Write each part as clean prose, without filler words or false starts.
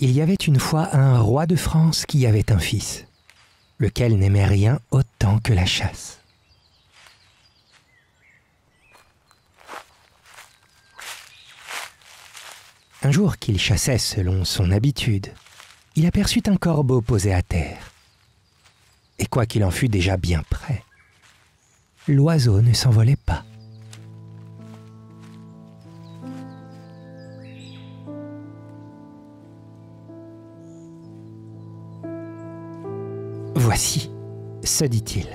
Il y avait une fois un roi de France qui avait un fils, lequel n'aimait rien autant que la chasse. Un jour qu'il chassait selon son habitude, il aperçut un corbeau posé à terre. Et quoiqu'il en fût déjà bien près, l'oiseau ne s'envolait pas. « Voici, se dit-il,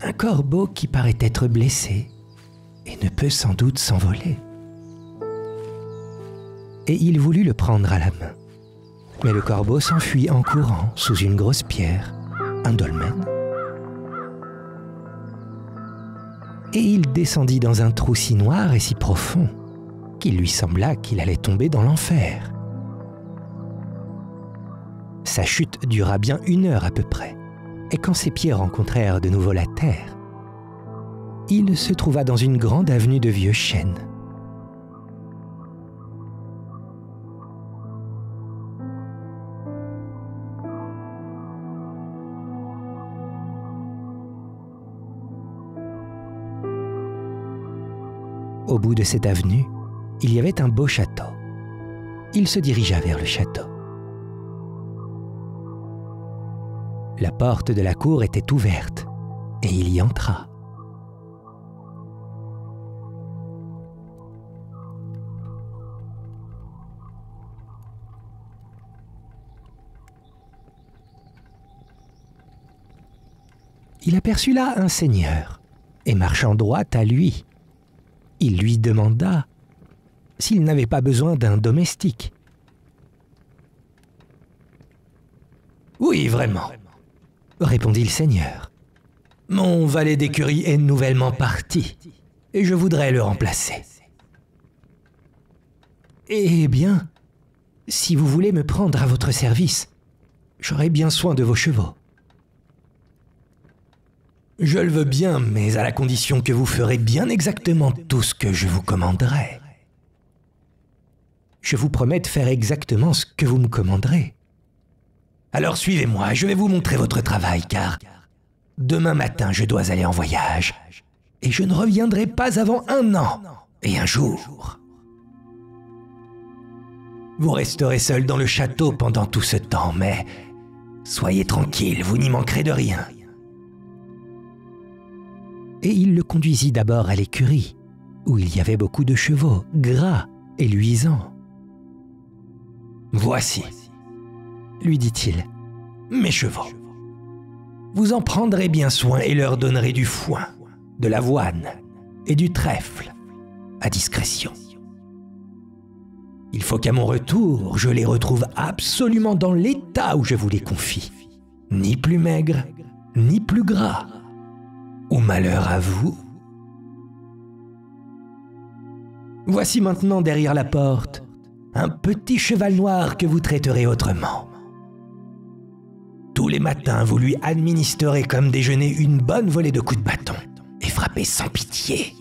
un corbeau qui paraît être blessé et ne peut sans doute s'envoler. » Et il voulut le prendre à la main. Mais le corbeau s'enfuit en courant sous une grosse pierre, un dolmen. Et il descendit dans un trou si noir et si profond qu'il lui sembla qu'il allait tomber dans l'enfer. Sa chute dura bien 1 heure à peu près, et quand ses pieds rencontrèrent de nouveau la terre, il se trouva dans une grande avenue de vieux chênes. Au bout de cette avenue, il y avait un beau château. Il se dirigea vers le château. La porte de la cour était ouverte et il y entra. Il aperçut là un seigneur et marchant droit à lui, il lui demanda s'il n'avait pas besoin d'un domestique. « Oui, vraiment, » répondit le seigneur. « Mon valet d'écurie est nouvellement parti et je voudrais le remplacer. »« Eh bien, si vous voulez me prendre à votre service, j'aurai bien soin de vos chevaux. »« Je le veux bien, mais à la condition que vous ferez bien exactement tout ce que je vous commanderai. »« Je vous promets de faire exactement ce que vous me commanderez. »« Alors suivez-moi, je vais vous montrer votre travail, car demain matin je dois aller en voyage, et je ne reviendrai pas avant 1 an et 1 jour. Vous resterez seul dans le château pendant tout ce temps, mais soyez tranquille, vous n'y manquerez de rien. » Et il le conduisit d'abord à l'écurie, où il y avait beaucoup de chevaux, gras et luisants. « Voici, » lui dit-il, « mes chevaux. Vous en prendrez bien soin et leur donnerez du foin, de l'avoine et du trèfle, à discrétion. Il faut qu'à mon retour, je les retrouve absolument dans l'état où je vous les confie, ni plus maigres, ni plus gras. Ou malheur à vous. Voici maintenant derrière la porte un petit cheval noir que vous traiterez autrement. Tous les matins, vous lui administrerez comme déjeuner une bonne volée de coups de bâton et frappez sans pitié.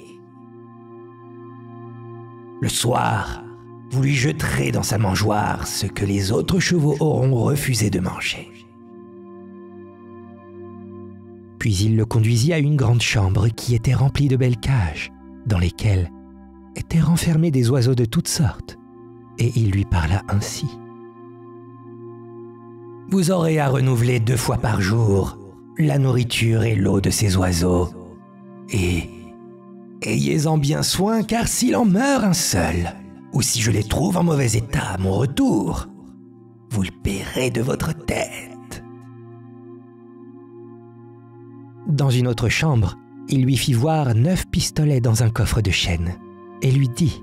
Le soir, vous lui jeterez dans sa mangeoire ce que les autres chevaux auront refusé de manger. » Puis il le conduisit à une grande chambre qui était remplie de belles cages, dans lesquelles étaient renfermés des oiseaux de toutes sortes, et il lui parla ainsi. « Vous aurez à renouveler 2 fois par jour la nourriture et l'eau de ces oiseaux, et ayez-en bien soin, car s'il en meurt un seul, ou si je les trouve en mauvais état à mon retour, vous le paierez de votre tête. » Dans une autre chambre, il lui fit voir 9 pistolets dans un coffre de chêne et lui dit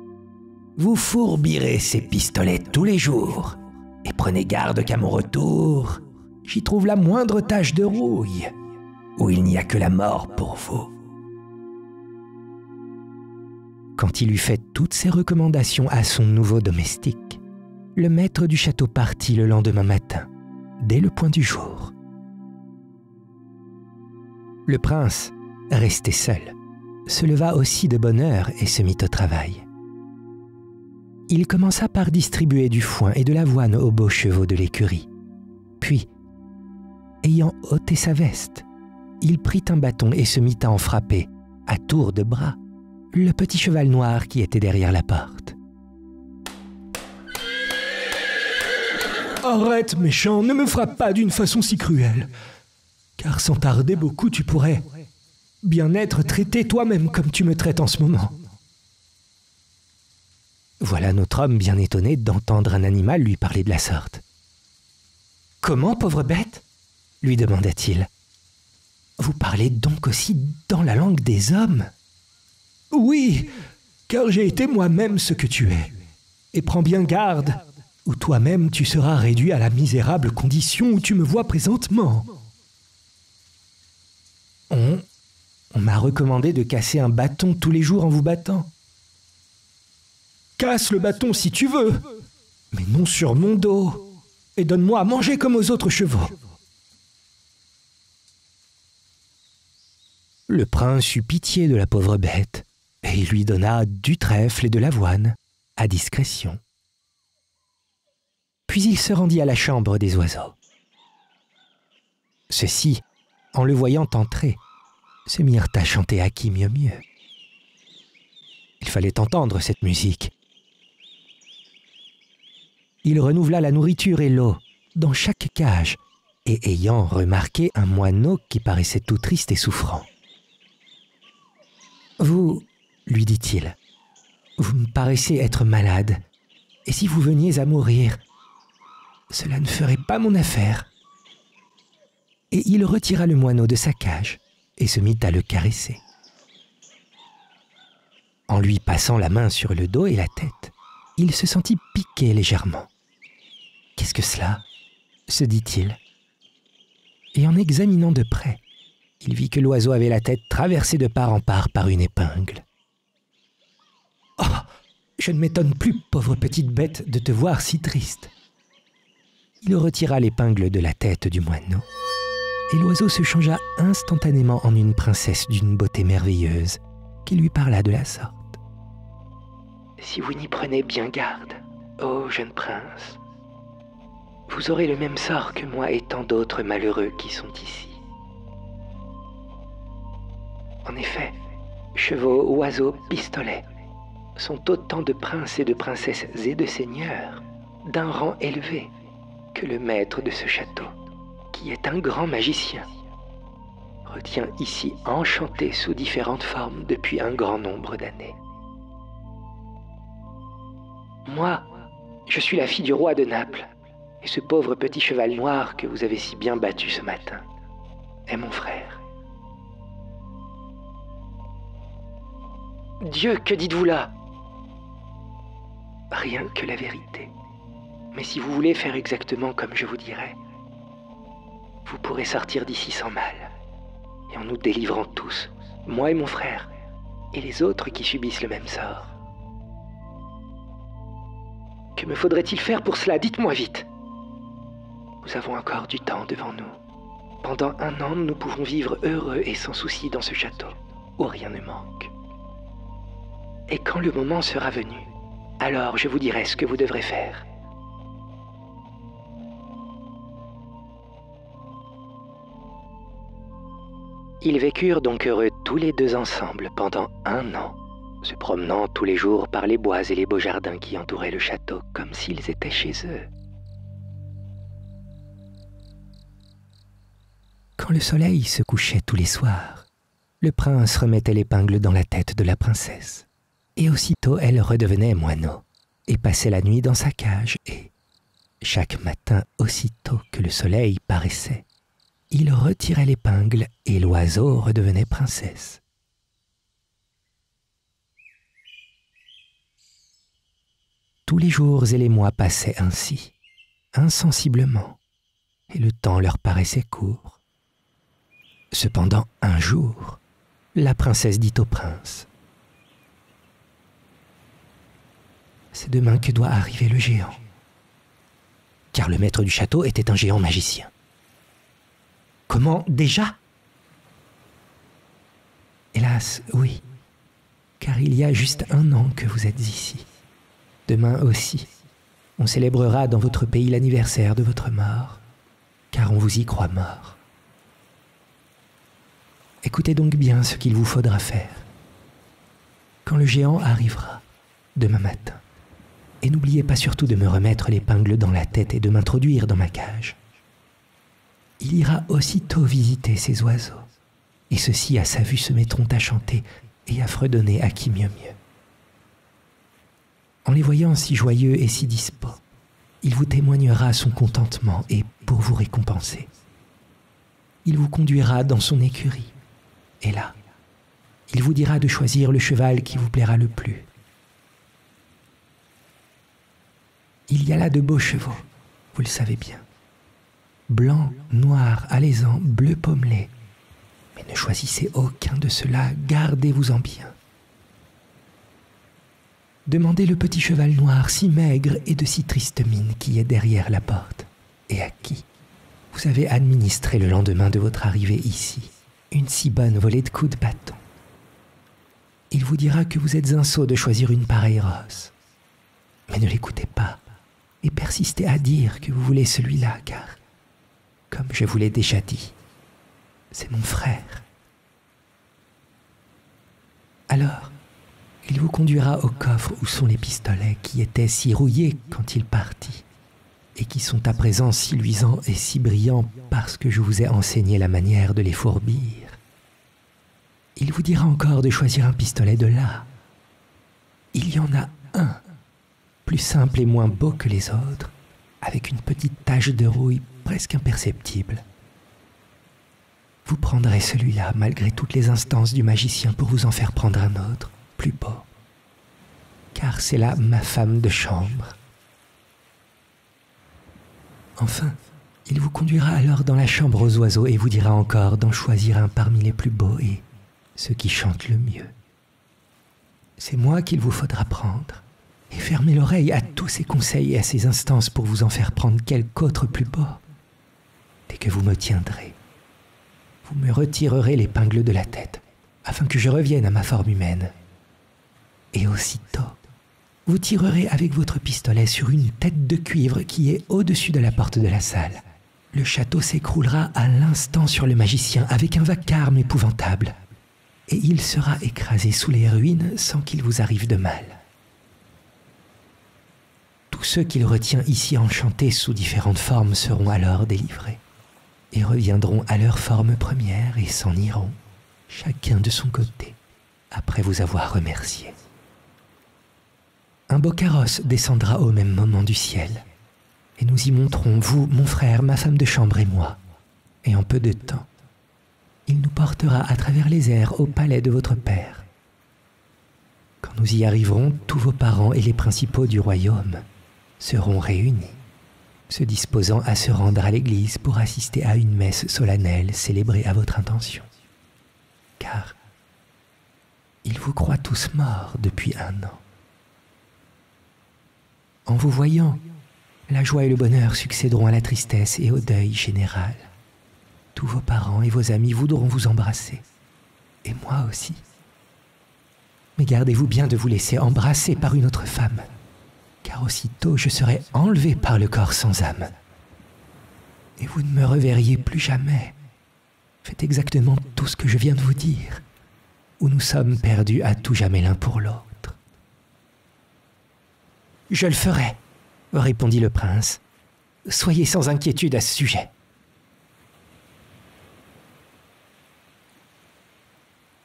« Vous fourbirez ces pistolets tous les jours et prenez garde qu'à mon retour, j'y trouve la moindre tache de rouille, où il n'y a que la mort pour vous. » Quand il eut fait toutes ces recommandations à son nouveau domestique, le maître du château partit le lendemain matin, dès le point du jour. Le prince, resté seul, se leva aussi de bonne heure et se mit au travail. Il commença par distribuer du foin et de l'avoine aux beaux chevaux de l'écurie. Puis, ayant ôté sa veste, il prit un bâton et se mit à en frapper, à tour de bras, le petit cheval noir qui était derrière la porte. « Arrête, méchant, ne me frappe pas d'une façon si cruelle, car sans tarder beaucoup tu pourrais bien être traité toi-même comme tu me traites en ce moment. » Voilà notre homme bien étonné d'entendre un animal lui parler de la sorte. « Comment, pauvre bête ?» lui demanda-t-il. « Vous parlez donc aussi dans la langue des hommes ?»« Oui, car j'ai été moi-même ce que tu es. Et prends bien garde, ou toi-même tu seras réduit à la misérable condition où tu me vois présentement. » On m'a recommandé de casser un bâton tous les jours en vous battant. « Casse le bâton si tu veux, mais non sur mon dos, et donne-moi à manger comme aux autres chevaux. » Le prince eut pitié de la pauvre bête, et il lui donna du trèfle et de l'avoine, à discrétion. Puis il se rendit à la chambre des oiseaux. Ceux-ci, en le voyant entrer, se mirent à chanter à qui mieux mieux. Il fallait entendre cette musique. Il renouvela la nourriture et l'eau dans chaque cage, et ayant remarqué un moineau qui paraissait tout triste et souffrant. « Vous, lui dit-il, vous me paraissez être malade, et si vous veniez à mourir, cela ne ferait pas mon affaire. » Et il retira le moineau de sa cage et se mit à le caresser. En lui passant la main sur le dos et la tête, il se sentit piquer légèrement. « Qu'est-ce que cela ?» se dit-il. Et en examinant de près, il vit que l'oiseau avait la tête traversée de part en part par une épingle. « Oh, je ne m'étonne plus, pauvre petite bête, de te voir si triste. » Il retira l'épingle de la tête du moineau, et l'oiseau se changea instantanément en une princesse d'une beauté merveilleuse, qui lui parla de la sorte. « Si vous n'y prenez bien garde, ô jeune prince, vous aurez le même sort que moi et tant d'autres malheureux qui sont ici. En effet, chevaux, oiseaux, pistolets sont autant de princes et de princesses et de seigneurs d'un rang élevé que le maître de ce château, qui est un grand magicien, retient ici enchanté sous différentes formes depuis un grand nombre d'années. Moi, je suis la fille du roi de Naples, et ce pauvre petit cheval noir que vous avez si bien battu ce matin est mon frère. » « Dieu, que dites-vous là ?»« Rien que la vérité. Mais si vous voulez faire exactement comme je vous dirai, vous pourrez sortir d'ici sans mal, et en nous délivrant tous, moi et mon frère, et les autres qui subissent le même sort. Que me faudrait-il faire pour cela? Dites-moi vite. Nous avons encore du temps devant nous. Pendant 1 an, nous pouvons vivre heureux et sans souci dans ce château, où rien ne manque. Et quand le moment sera venu, alors je vous dirai ce que vous devrez faire. » Ils vécurent donc heureux tous les 2 ensemble pendant 1 an, se promenant tous les jours par les bois et les beaux jardins qui entouraient le château comme s'ils étaient chez eux. Quand le soleil se couchait tous les soirs, le prince remettait l'épingle dans la tête de la princesse. Et aussitôt elle redevenait moineau, et passait la nuit dans sa cage, et, chaque matin aussitôt que le soleil paraissait, il retirait l'épingle et l'oiseau redevenait princesse. Tous les jours et les mois passaient ainsi, insensiblement, et le temps leur paraissait court. Cependant, un jour, la princesse dit au prince: « C'est demain que doit arriver le géant. » Car le maître du château était un géant magicien. « Comment, déjà ?» Hélas, oui, car il y a juste 1 an que vous êtes ici. Demain aussi, on célébrera dans votre pays l'anniversaire de votre mort, car on vous y croit mort. Écoutez donc bien ce qu'il vous faudra faire. Quand le géant arrivera, demain matin, et n'oubliez pas surtout de me remettre l'épingle dans la tête et de m'introduire dans ma cage. Il ira aussitôt visiter ces oiseaux, et ceux-ci à sa vue se mettront à chanter et à fredonner à qui mieux mieux. En les voyant si joyeux et si dispos, il vous témoignera son contentement et pour vous récompenser, il vous conduira dans son écurie, et là, il vous dira de choisir le cheval qui vous plaira le plus. Il y a là de beaux chevaux, vous le savez bien. Blanc, noir, alezan, bleu pommelé. Mais ne choisissez aucun de ceux-là, gardez-vous-en bien. Demandez le petit cheval noir si maigre et de si triste mine qui est derrière la porte, et à qui vous avez administré le lendemain de votre arrivée ici une si bonne volée de coups de bâton. Il vous dira que vous êtes un sot de choisir une pareille rosse. Mais ne l'écoutez pas, et persistez à dire que vous voulez celui-là, car, comme je vous l'ai déjà dit, c'est mon frère. Alors, il vous conduira au coffre où sont les pistolets qui étaient si rouillés quand il partit, et qui sont à présent si luisants et si brillants parce que je vous ai enseigné la manière de les fourbir. Il vous dira encore de choisir un pistolet de là. Il y en a un, plus simple et moins beau que les autres, avec une petite tache de rouille presque imperceptible. Vous prendrez celui-là malgré toutes les instances du magicien pour vous en faire prendre un autre, plus beau, car c'est là ma femme de chambre. Enfin, il vous conduira alors dans la chambre aux oiseaux et vous dira encore d'en choisir un parmi les plus beaux et ceux qui chantent le mieux. C'est moi qu'il vous faudra prendre, et fermez l'oreille à tous ses conseils et à ses instances pour vous en faire prendre quelque autre plus beau. Dès que vous me tiendrez, vous me retirerez l'épingle de la tête, afin que je revienne à ma forme humaine. Et aussitôt, vous tirerez avec votre pistolet sur une tête de cuivre qui est au-dessus de la porte de la salle. Le château s'écroulera à l'instant sur le magicien avec un vacarme épouvantable, et il sera écrasé sous les ruines sans qu'il vous arrive de mal. Tous ceux qu'il retient ici enchantés sous différentes formes seront alors délivrés, et reviendront à leur forme première et s'en iront, chacun de son côté, après vous avoir remercié. Un beau carrosse descendra au même moment du ciel, et nous y monterons, vous, mon frère, ma femme de chambre et moi, et en peu de temps, il nous portera à travers les airs au palais de votre père. Quand nous y arriverons, tous vos parents et les principaux du royaume seront réunis, se disposant à se rendre à l'église pour assister à une messe solennelle célébrée à votre intention. Car ils vous croient tous morts depuis 1 an. En vous voyant, la joie et le bonheur succéderont à la tristesse et au deuil général. Tous vos parents et vos amis voudront vous embrasser, et moi aussi. Mais gardez-vous bien de vous laisser embrasser par une autre femme, car aussitôt je serai enlevé par le corps sans âme. Et vous ne me reverriez plus jamais. Faites exactement tout ce que je viens de vous dire, ou nous sommes perdus à tout jamais l'un pour l'autre. « Je le ferai, » répondit le prince. « Soyez sans inquiétude à ce sujet. »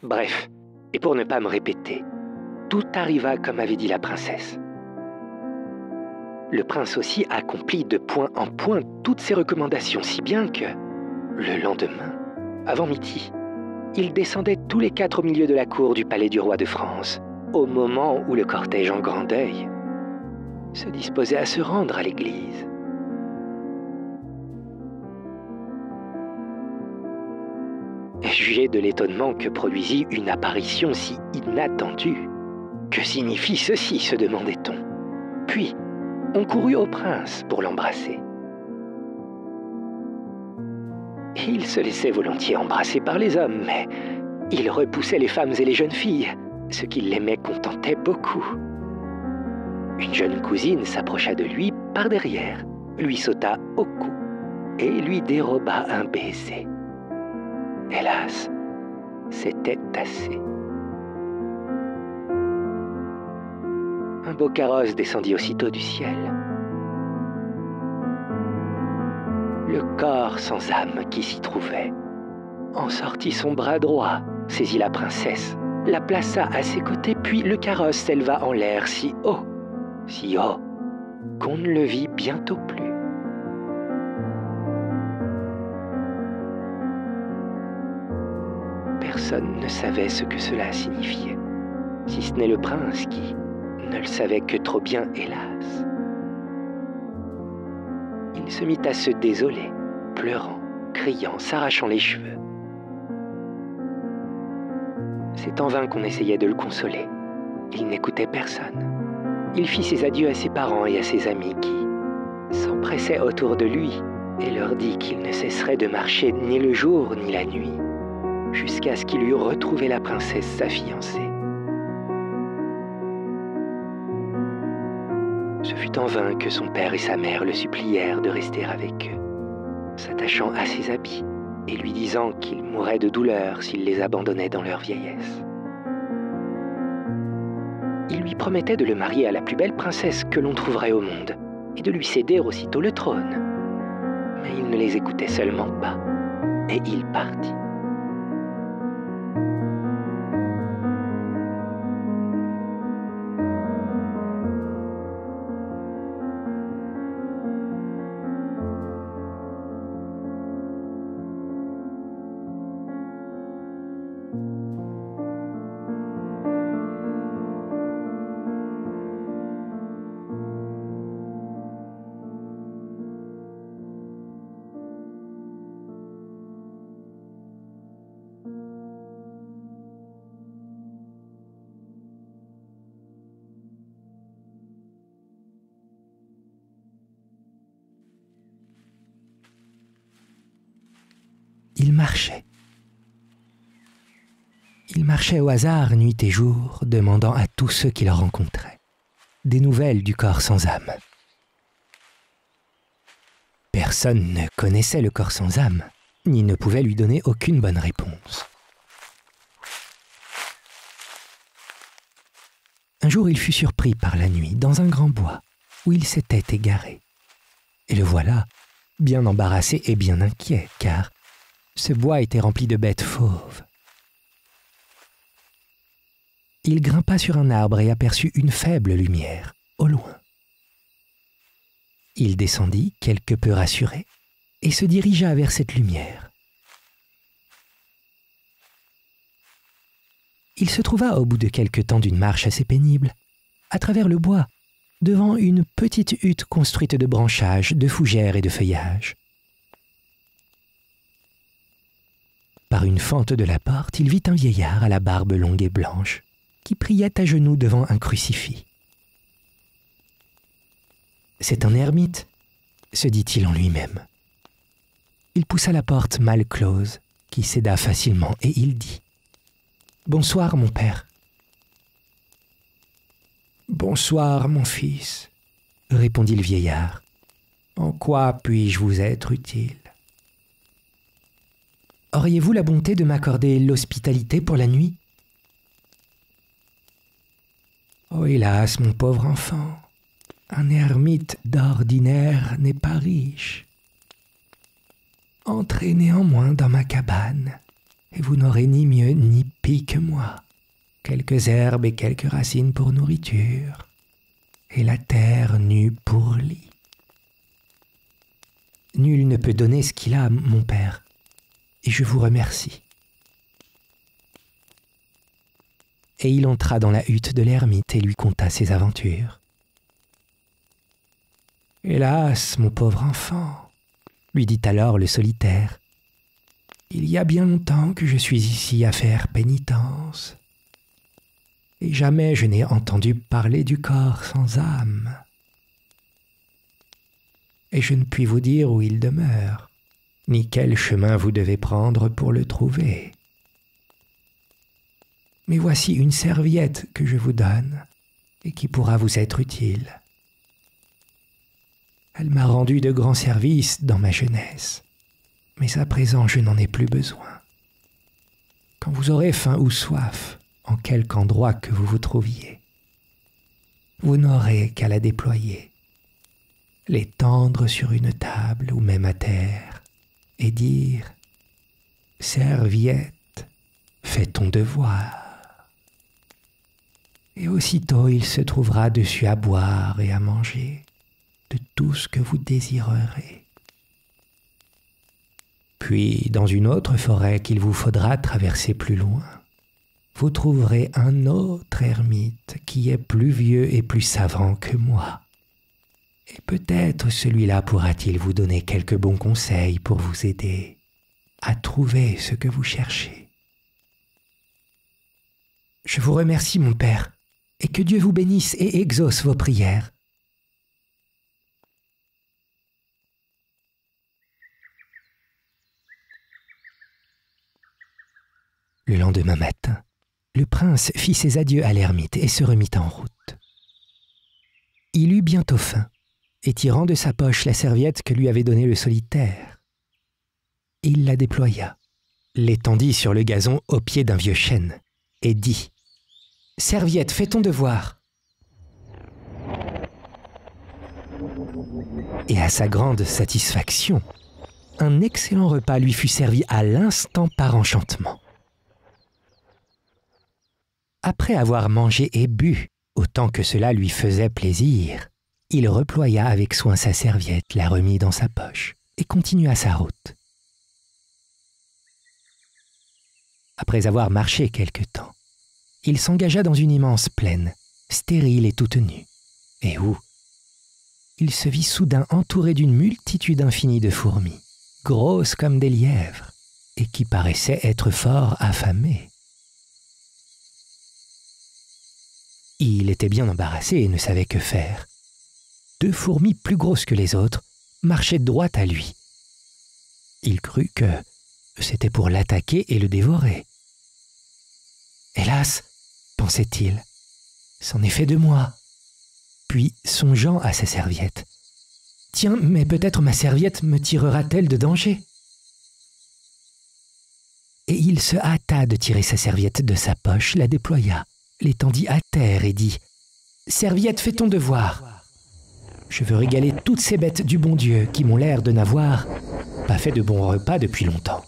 Bref, et pour ne pas me répéter, tout arriva comme avait dit la princesse. Le prince aussi accomplit de point en point toutes ses recommandations, si bien que, le lendemain, avant midi, il descendait tous les 4 au milieu de la cour du palais du roi de France, au moment où le cortège en grand deuil se disposait à se rendre à l'église. Jugez de l'étonnement que produisit une apparition si inattendue. Que signifie ceci, se demandait-on. Puis, on courut au prince pour l'embrasser. Il se laissait volontiers embrasser par les hommes, mais il repoussait les femmes et les jeunes filles, ce qui l'aimait contentait beaucoup. Une jeune cousine s'approcha de lui par derrière, lui sauta au cou et lui déroba un baiser. Hélas, c'était assez. Un beau carrosse descendit aussitôt du ciel. Le corps sans âme qui s'y trouvait en sortit son bras droit, saisit la princesse, la plaça à ses côtés, puis le carrosse s'éleva en l'air si haut qu'on ne le vit bientôt plus. Personne ne savait ce que cela signifiait, si ce n'est le prince qui ne le savait que trop bien, hélas. Il se mit à se désoler, pleurant, criant, s'arrachant les cheveux. C'est en vain qu'on essayait de le consoler. Il n'écoutait personne. Il fit ses adieux à ses parents et à ses amis qui s'empressaient autour de lui et leur dit qu'il ne cesserait de marcher ni le jour ni la nuit, jusqu'à ce qu'il eût retrouvé la princesse, sa fiancée. Ce fut en vain que son père et sa mère le supplièrent de rester avec eux, s'attachant à ses habits et lui disant qu'il mourrait de douleur s'il les abandonnait dans leur vieillesse. Il lui promettait de le marier à la plus belle princesse que l'on trouverait au monde et de lui céder aussitôt le trône. Mais il ne les écoutait seulement pas, et il partit. Il marchait. Il marchait au hasard nuit et jour, demandant à tous ceux qu'il rencontrait des nouvelles du corps sans âme. Personne ne connaissait le corps sans âme, ni ne pouvait lui donner aucune bonne réponse. Un jour, il fut surpris par la nuit dans un grand bois où il s'était égaré. Et le voilà, bien embarrassé et bien inquiet, car ce bois était rempli de bêtes fauves. Il grimpa sur un arbre et aperçut une faible lumière, au loin. Il descendit, quelque peu rassuré, et se dirigea vers cette lumière. Il se trouva au bout de quelque temps d'une marche assez pénible, à travers le bois, devant une petite hutte construite de branchages, de fougères et de feuillages. Par une fente de la porte, il vit un vieillard à la barbe longue et blanche, qui priait à genoux devant un crucifix. « C'est un ermite », se dit-il en lui-même. Il poussa la porte mal close, qui céda facilement, et il dit « Bonsoir, mon père. »« Bonsoir, mon fils, » répondit le vieillard. « En quoi puis-je vous être utile ?» « Auriez-vous la bonté de m'accorder l'hospitalité pour la nuit ?»« Oh, hélas, mon pauvre enfant, un ermite d'ordinaire n'est pas riche. Entrez néanmoins dans ma cabane, et vous n'aurez ni mieux ni pis que moi. Quelques herbes et quelques racines pour nourriture, et la terre nue pour lit. Nul ne peut donner ce qu'il a, mon père, et je vous remercie. » Et il entra dans la hutte de l'ermite et lui conta ses aventures. « Hélas, mon pauvre enfant, » lui dit alors le solitaire, « il y a bien longtemps que je suis ici à faire pénitence, et jamais je n'ai entendu parler du corps sans âme. Et je ne puis vous dire où il demeure, ni quel chemin vous devez prendre pour le trouver. Mais voici une serviette que je vous donne. et qui pourra vous être utile. Elle m'a rendu de grands services dans ma jeunesse, mais à présent je n'en ai plus besoin. Quand vous aurez faim ou soif, en quelque endroit que vous vous trouviez, vous n'aurez qu'à la déployer, l'étendre sur une table ou même à terre, et dire « Serviette, fais ton devoir ». Et aussitôt il se trouvera dessus à boire et à manger de tout ce que vous désirerez. Puis, dans une autre forêt qu'il vous faudra traverser plus loin, vous trouverez un autre ermite qui est plus vieux et plus savant que moi. Et peut-être celui-là pourra-t-il vous donner quelques bons conseils pour vous aider à trouver ce que vous cherchez. Je vous remercie, mon père, et que Dieu vous bénisse et exauce vos prières. Le lendemain matin, le prince fit ses adieux à l'ermite et se remit en route. Il eut bientôt faim, et tirant de sa poche la serviette que lui avait donnée le solitaire, il la déploya, l'étendit sur le gazon au pied d'un vieux chêne, et dit « Serviette, fais ton devoir !» Et à sa grande satisfaction, un excellent repas lui fut servi à l'instant par enchantement. Après avoir mangé et bu, autant que cela lui faisait plaisir, il reploya avec soin sa serviette, la remit dans sa poche et continua sa route. Après avoir marché quelque temps, il s'engagea dans une immense plaine, stérile et toute nue, et où il se vit soudain entouré d'une multitude infinie de fourmis, grosses comme des lièvres, et qui paraissaient être fort affamées. Il était bien embarrassé et ne savait que faire. 2 fourmis plus grosses que les autres marchaient droit à lui. Il crut que c'était pour l'attaquer et le dévorer. « Hélas, pensait-il, c'en est fait de moi. » Puis, songeant à sa serviette, « Tiens, mais peut-être ma serviette me tirera-t-elle de danger ?» Et il se hâta de tirer sa serviette de sa poche, la déploya, l'étendit à terre et dit « Serviette, fais ton devoir. Je veux régaler toutes ces bêtes du bon Dieu qui m'ont l'air de n'avoir pas fait de bons repas depuis longtemps. »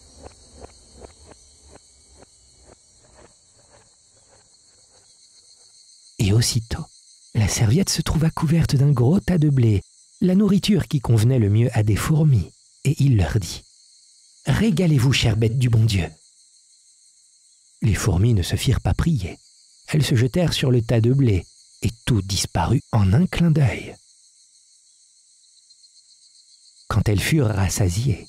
Et aussitôt, la serviette se trouva couverte d'un gros tas de blé, la nourriture qui convenait le mieux à des fourmis, et il leur dit « Régalez-vous, chères bêtes du bon Dieu. » Les fourmis ne se firent pas prier. Elles se jetèrent sur le tas de blé, et tout disparut en un clin d'œil. Quand elles furent rassasiées,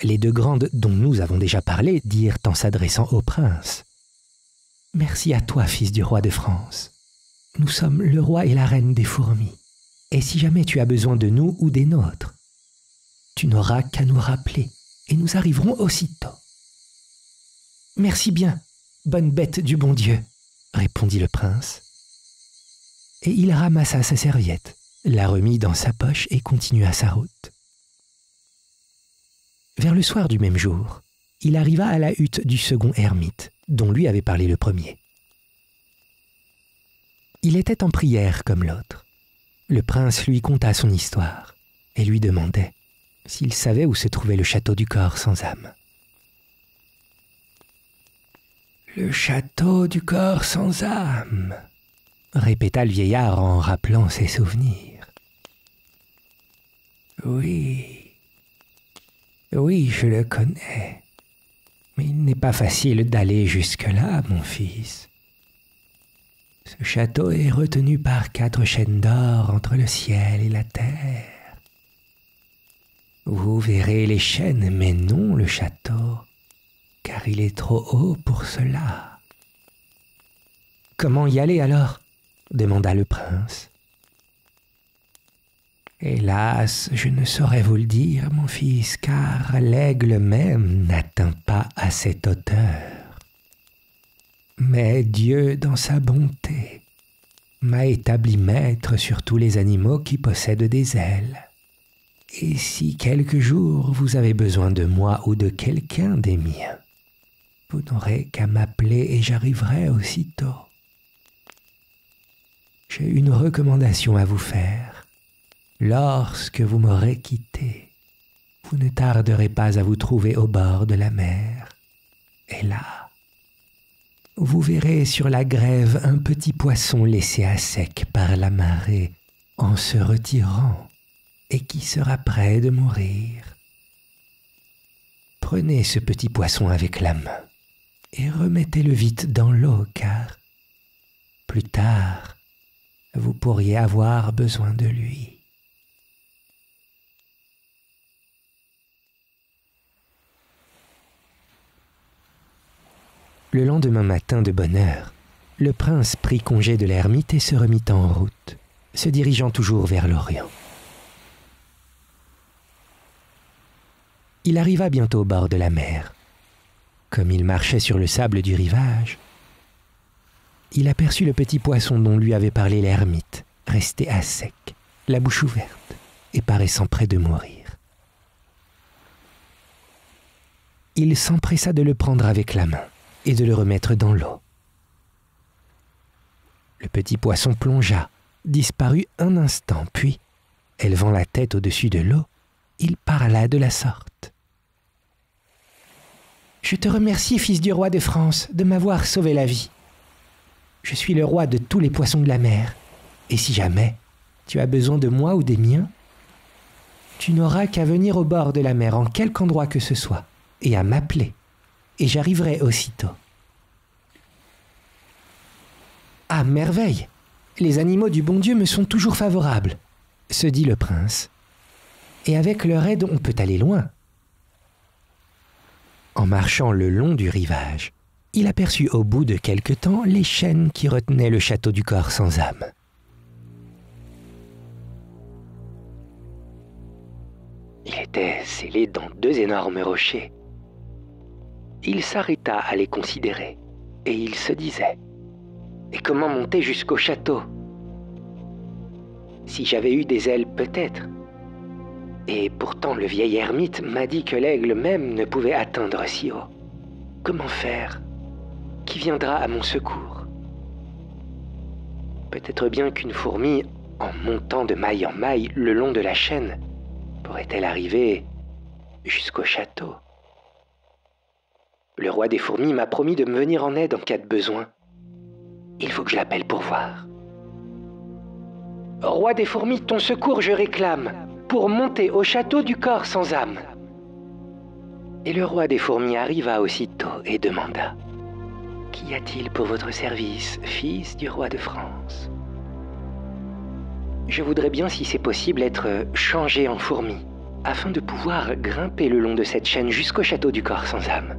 les 2 grandes dont nous avons déjà parlé dirent en s'adressant au prince « Merci à toi, fils du roi de France. Nous sommes le roi et la reine des fourmis, et si jamais tu as besoin de nous ou des nôtres, tu n'auras qu'à nous rappeler, et nous arriverons aussitôt. »« Merci bien, bonne bête du bon Dieu, » répondit le prince. Et il ramassa sa serviette, la remit dans sa poche et continua sa route. Vers le soir du même jour, il arriva à la hutte du second ermite, dont lui avait parlé le premier. Il était en prière comme l'autre. Le prince lui conta son histoire et lui demandait s'il savait où se trouvait le château du corps sans âme. « Le château du corps sans âme », répéta le vieillard en rappelant ses souvenirs. « Oui, je le connais, mais il n'est pas facile d'aller jusque-là, mon fils. Ce château est retenu par 4 chaînes d'or entre le ciel et la terre. Vous verrez les chaînes, mais non le château, car il est trop haut pour cela. »« Comment y aller alors ?» demanda le prince. « Hélas, je ne saurais vous le dire, mon fils, car l'aigle même n'atteint pas à cette hauteur. Mais Dieu, dans sa bonté, m'a établi maître sur tous les animaux qui possèdent des ailes. Et si quelque jour vous avez besoin de moi ou de quelqu'un des miens, vous n'aurez qu'à m'appeler et j'arriverai aussitôt. J'ai une recommandation à vous faire. Lorsque vous m'aurez quitté, vous ne tarderez pas à vous trouver au bord de la mer. Et là, vous verrez sur la grève un petit poisson laissé à sec par la marée en se retirant et qui sera près de mourir. Prenez ce petit poisson avec la main et remettez-le vite dans l'eau car plus tard, vous pourriez avoir besoin de lui. Le lendemain matin de bonne heure, le prince prit congé de l'ermite et se remit en route, se dirigeant toujours vers l'Orient. Il arriva bientôt au bord de la mer. Comme il marchait sur le sable du rivage, il aperçut le petit poisson dont lui avait parlé l'ermite, resté à sec, la bouche ouverte et paraissant près de mourir. Il s'empressa de le prendre avec la main et de le remettre dans l'eau. Le petit poisson plongea, disparut un instant, puis, élevant la tête au-dessus de l'eau, il parla de la sorte. « Je te remercie, fils du roi de France, de m'avoir sauvé la vie. Je suis le roi de tous les poissons de la mer, et si jamais tu as besoin de moi ou des miens, tu n'auras qu'à venir au bord de la mer en quelque endroit que ce soit, et à m'appeler, et j'arriverai aussitôt. » « Ah, merveille! Les animaux du bon Dieu me sont toujours favorables, » se dit le prince. « Et avec leur aide, on peut aller loin. » En marchant le long du rivage, il aperçut au bout de quelque temps les chaînes qui retenaient le château du corps sans âme. Il était scellé dans 2 énormes rochers. Il s'arrêta à les considérer, et il se disait: « Et comment monter jusqu'au château? Si j'avais eu des ailes, peut-être. Et pourtant le vieil ermite m'a dit que l'aigle même ne pouvait atteindre si haut. Comment faire? Qui viendra à mon secours? Peut-être bien qu'une fourmi, en montant de maille en maille le long de la chaîne, pourrait-elle arriver jusqu'au château? Le roi des fourmis m'a promis de me venir en aide en cas de besoin. Il faut que je l'appelle pour voir. Roi des fourmis, ton secours je réclame, pour monter au château du corps sans âme. Et le roi des fourmis arriva aussitôt et demanda: Qu'y a-t-il pour votre service, fils du roi de France? Je voudrais bien, si c'est possible, être changé en fourmi, afin de pouvoir grimper le long de cette chaîne jusqu'au château du corps sans âme.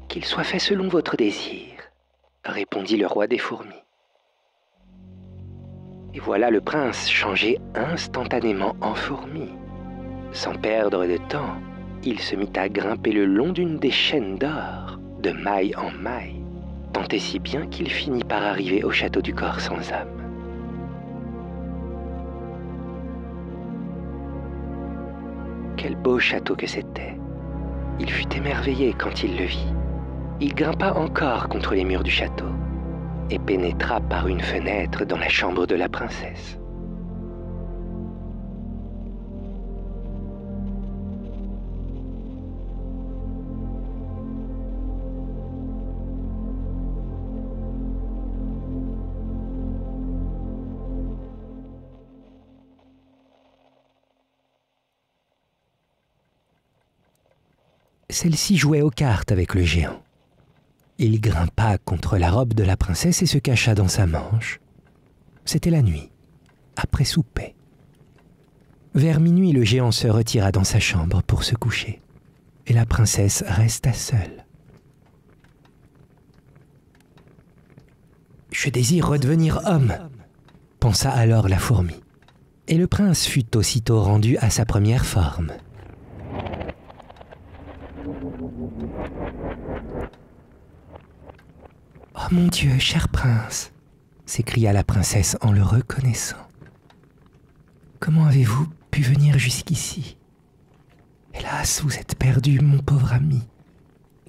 Qu'il soit fait selon votre désir, répondit le roi des fourmis. Et voilà le prince changé instantanément en fourmi. Sans perdre de temps, il se mit à grimper le long d'une des chaînes d'or, de maille en maille, tant et si bien qu'il finit par arriver au château du corps sans âme. Quel beau château que c'était! Il fut émerveillé quand il le vit. Il grimpa encore contre les murs du château et pénétra par une fenêtre dans la chambre de la princesse. Celle-ci jouait aux cartes avec le géant. Il grimpa contre la robe de la princesse et se cacha dans sa manche. C'était la nuit, après souper. Vers minuit, le géant se retira dans sa chambre pour se coucher, et la princesse resta seule. « Je désire redevenir homme », pensa alors la fourmi, et le prince fut aussitôt rendu à sa première forme. « Oh mon Dieu, cher prince, s'écria la princesse en le reconnaissant. Comment avez-vous pu venir jusqu'ici? Hélas, vous êtes perdu, mon pauvre ami,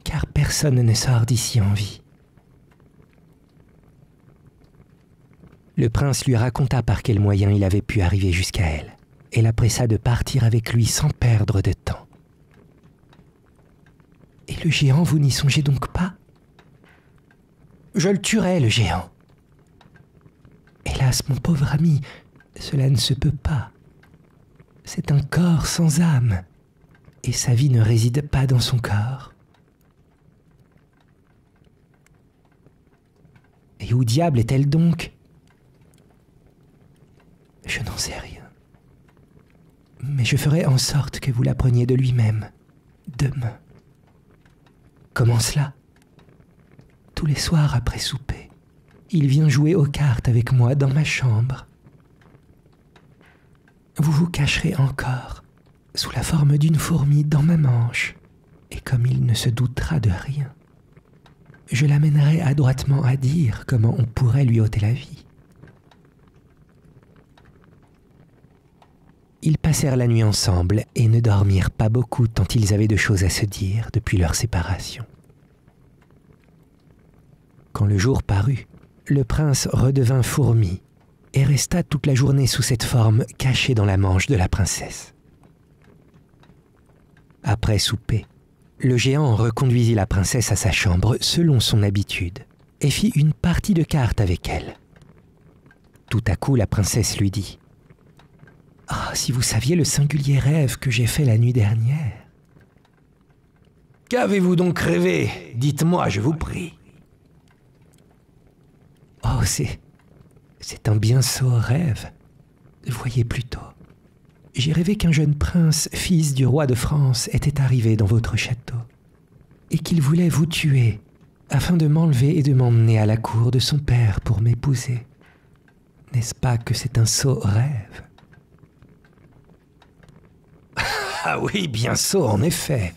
car personne ne sort d'ici en vie. Le prince lui raconta par quel moyen il avait pu arriver jusqu'à elle, et la pressa de partir avec lui sans perdre de temps. Et le géant, vous n'y songez donc pas? Je le tuerai, le géant. Hélas, mon pauvre ami, cela ne se peut pas. C'est un corps sans âme, et sa vie ne réside pas dans son corps. Et où diable est-elle donc? Je n'en sais rien. Mais je ferai en sorte que vous la preniez de lui-même, demain. Comment cela? Tous les soirs après souper, il vient jouer aux cartes avec moi dans ma chambre. Vous vous cacherez encore, sous la forme d'une fourmi dans ma manche, et comme il ne se doutera de rien, je l'amènerai adroitement à dire comment on pourrait lui ôter la vie. Ils passèrent la nuit ensemble et ne dormirent pas beaucoup tant ils avaient de choses à se dire depuis leur séparation. Quand le jour parut, le prince redevint fourmi et resta toute la journée sous cette forme cachée dans la manche de la princesse. Après souper, le géant reconduisit la princesse à sa chambre selon son habitude et fit une partie de cartes avec elle. Tout à coup, la princesse lui dit: « Ah, si vous saviez le singulier rêve que j'ai fait la nuit dernière. »« Qu'avez-vous donc rêvé? Dites-moi, je vous prie. »« Oh, c'est un bien sot rêve. Voyez plutôt. J'ai rêvé qu'un jeune prince, fils du roi de France, était arrivé dans votre château, et qu'il voulait vous tuer, afin de m'enlever et de m'emmener à la cour de son père pour m'épouser. N'est-ce pas que c'est un sot rêve? » Ah oui, bien sot en effet,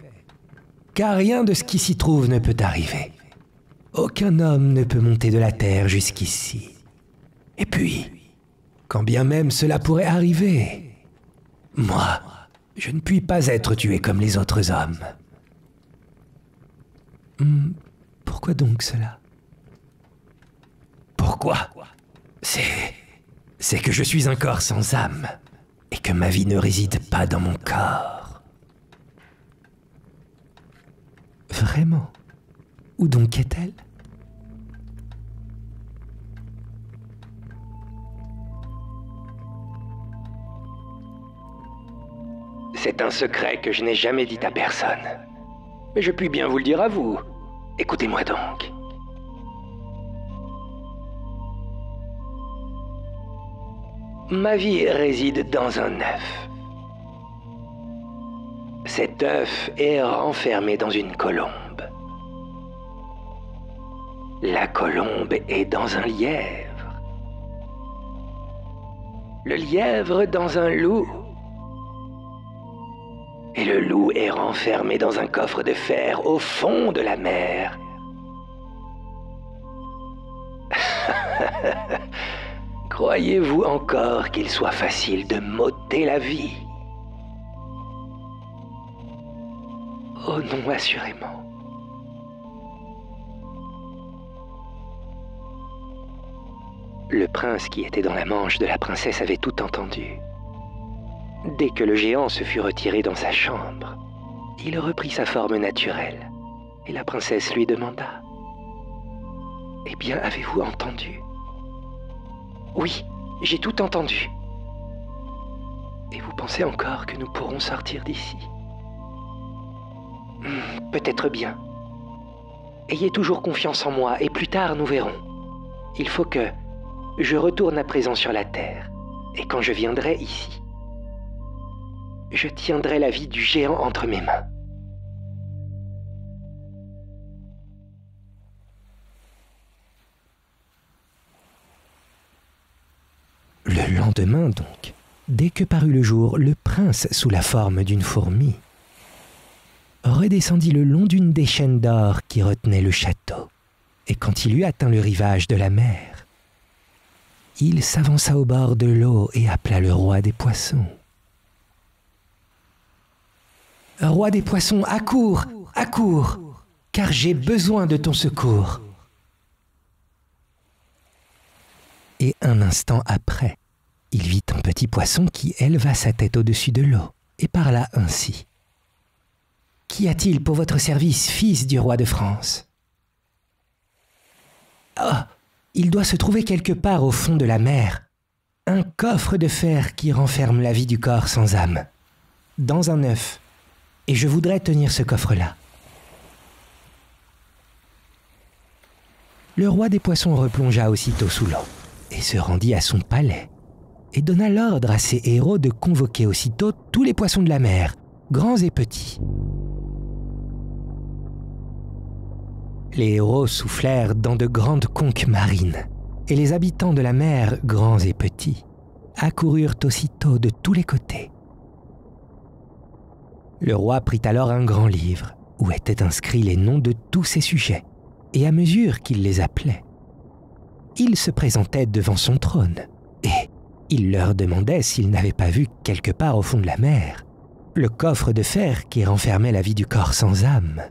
car rien de ce qui s'y trouve ne peut arriver. Aucun homme ne peut monter de la terre jusqu'ici. Et puis, quand bien même cela pourrait arriver, moi, je ne puis pas être tué comme les autres hommes. Pourquoi donc cela? Pourquoi? C'est que je suis un corps sans âme, et que ma vie ne réside pas dans mon corps. Vraiment? Où donc est-elle? C'est un secret que je n'ai jamais dit à personne. Mais je puis bien vous le dire à vous. Écoutez-moi donc. Ma vie réside dans un œuf. Cet œuf est renfermé dans une colombe. La colombe est dans un lièvre. Le lièvre dans un loup. Et le loup est renfermé dans un coffre de fer au fond de la mer. Croyez-vous encore qu'il soit facile de m'ôter la vie? Oh non, assurément. Le prince qui était dans la manche de la princesse avait tout entendu. Dès que le géant se fut retiré dans sa chambre, il reprit sa forme naturelle, et la princesse lui demanda: « Eh bien, avez-vous entendu? »« Oui, j'ai tout entendu. »« Et vous pensez encore que nous pourrons sortir d'ici? » Peut-être bien. Ayez toujours confiance en moi, et plus tard nous verrons. Il faut que je retourne à présent sur la terre, et quand je viendrai ici, je tiendrai la vie du géant entre mes mains. Le lendemain donc, dès que parut le jour, le prince, sous la forme d'une fourmi, redescendit le long d'une des chaînes d'or qui retenaient le château, et quand il eut atteint le rivage de la mer, il s'avança au bord de l'eau et appela le roi des poissons. « Roi des poissons, accours, accours, car j'ai besoin de ton secours. » Et un instant après, il vit un petit poisson qui éleva sa tête au-dessus de l'eau et parla ainsi. « Qu'y a-t-il pour votre service, fils du roi de France ?»« Ah, il doit se trouver quelque part au fond de la mer, un coffre de fer qui renferme la vie du corps sans âme, dans un œuf, et je voudrais tenir ce coffre-là. » Le roi des poissons replongea aussitôt sous l'eau et se rendit à son palais et donna l'ordre à ses héros de convoquer aussitôt tous les poissons de la mer, grands et petits. Les héros soufflèrent dans de grandes conques marines, et les habitants de la mer, grands et petits, accoururent aussitôt de tous les côtés. Le roi prit alors un grand livre, où étaient inscrits les noms de tous ses sujets, et à mesure qu'il les appelait, il se présentait devant son trône, et il leur demandait s'ils n'avaient pas vu quelque part au fond de la mer le coffre de fer qui renfermait la vie du corps sans âme.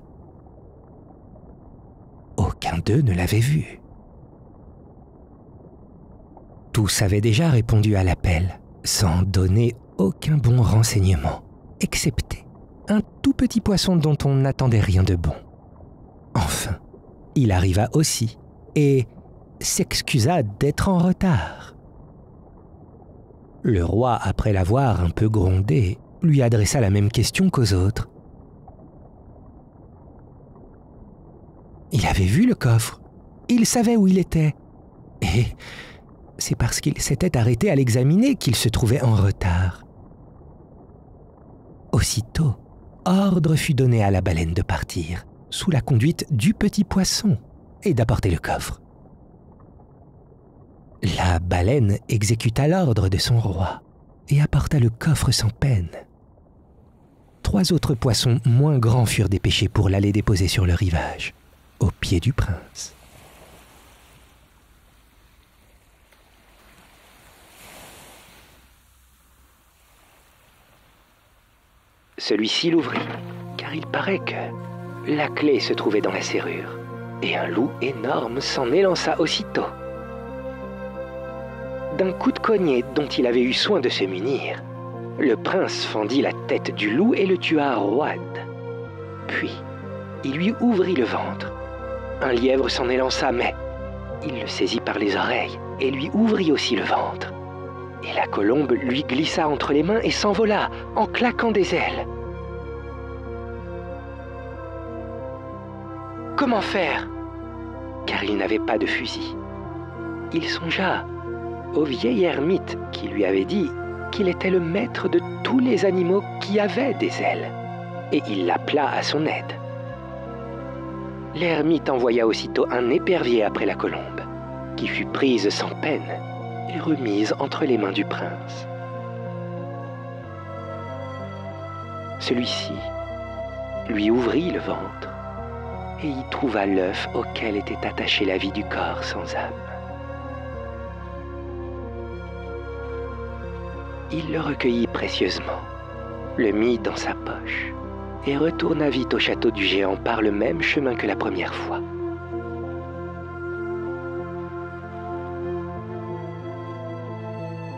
Aucun d'eux ne l'avait vu. Tous avaient déjà répondu à l'appel, sans donner aucun bon renseignement, excepté un tout petit poisson dont on n'attendait rien de bon. Enfin, il arriva aussi, et s'excusa d'être en retard. Le roi, après l'avoir un peu grondé, lui adressa la même question qu'aux autres. Il avait vu le coffre, il savait où il était, et c'est parce qu'il s'était arrêté à l'examiner qu'il se trouvait en retard. Aussitôt, ordre fut donné à la baleine de partir, sous la conduite du petit poisson, et d'apporter le coffre. La baleine exécuta l'ordre de son roi et apporta le coffre sans peine. 3 autres poissons moins grands furent dépêchés pour l'aller déposer sur le rivage, aux pieds du prince. Celui-ci l'ouvrit, car il paraît que la clé se trouvait dans la serrure, et un loup énorme s'en élança aussitôt. D'un coup de cognée dont il avait eu soin de se munir, le prince fendit la tête du loup et le tua roide. Puis, il lui ouvrit le ventre. Un lièvre s'en élança, mais il le saisit par les oreilles et lui ouvrit aussi le ventre. Et la colombe lui glissa entre les mains et s'envola en claquant des ailes. Comment faire? Car il n'avait pas de fusil. Il songea au vieil ermite qui lui avait dit qu'il était le maître de tous les animaux qui avaient des ailes, et il l'appela à son aide. L'ermite envoya aussitôt un épervier après la colombe, qui fut prise sans peine et remise entre les mains du prince. Celui-ci lui ouvrit le ventre et y trouva l'œuf auquel était attachée la vie du corps sans âme. Il le recueillit précieusement, le mit dans sa poche et retourna vite au château du géant par le même chemin que la première fois.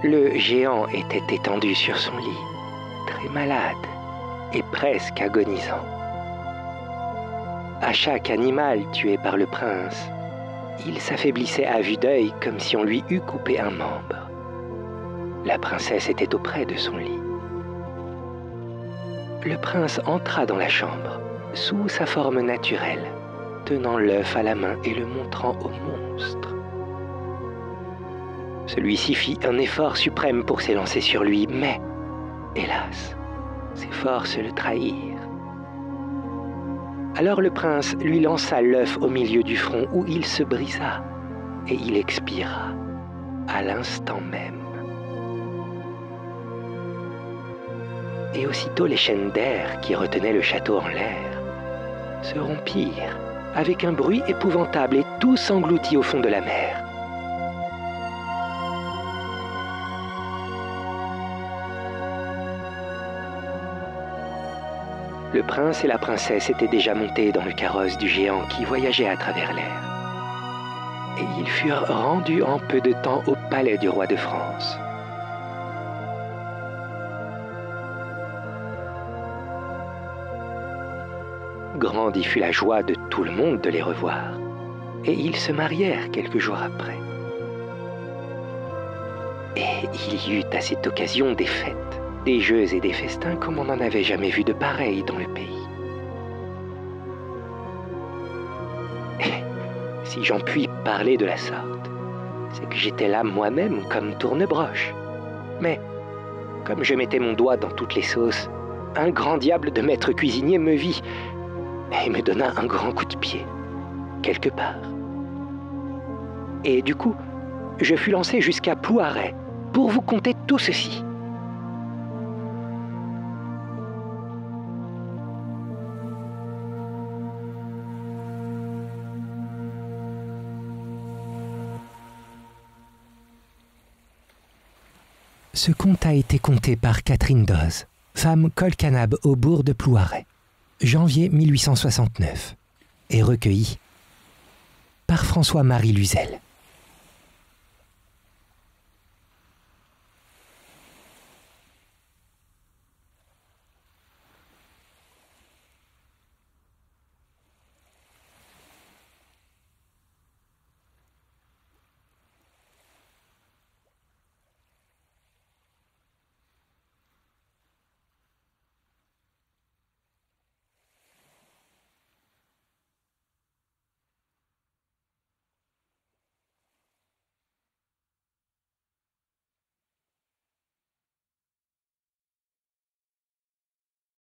Le géant était étendu sur son lit, très malade et presque agonisant. À chaque animal tué par le prince, il s'affaiblissait à vue d'œil comme si on lui eût coupé un membre. La princesse était auprès de son lit. Le prince entra dans la chambre, sous sa forme naturelle, tenant l'œuf à la main et le montrant au monstre. Celui-ci fit un effort suprême pour s'élancer sur lui, mais, hélas, ses forces le trahirent. Alors le prince lui lança l'œuf au milieu du front où il se brisa, et il expira, à l'instant même. Et aussitôt les chaînes d'air qui retenaient le château en l'air se rompirent avec un bruit épouvantable et tout s'engloutit au fond de la mer. Le prince et la princesse étaient déjà montés dans le carrosse du géant qui voyageait à travers l'air. Et ils furent rendus en peu de temps au palais du roi de France. Grande y fut la joie de tout le monde de les revoir, et ils se marièrent quelques jours après. Et il y eut à cette occasion des fêtes, des jeux et des festins comme on n'en avait jamais vu de pareils dans le pays. Et si j'en puis parler de la sorte, c'est que j'étais là moi-même comme tournebroche. Mais, comme je mettais mon doigt dans toutes les sauces, un grand diable de maître cuisinier me vit et me donna un grand coup de pied, quelque part. Et du coup, je fus lancé jusqu'à Plouaret pour vous conter tout ceci. Ce conte a été conté par Catherine Doz, femme colcanab au bourg de Plouaret, janvier 1869, et recueilli par François-Marie Luzel.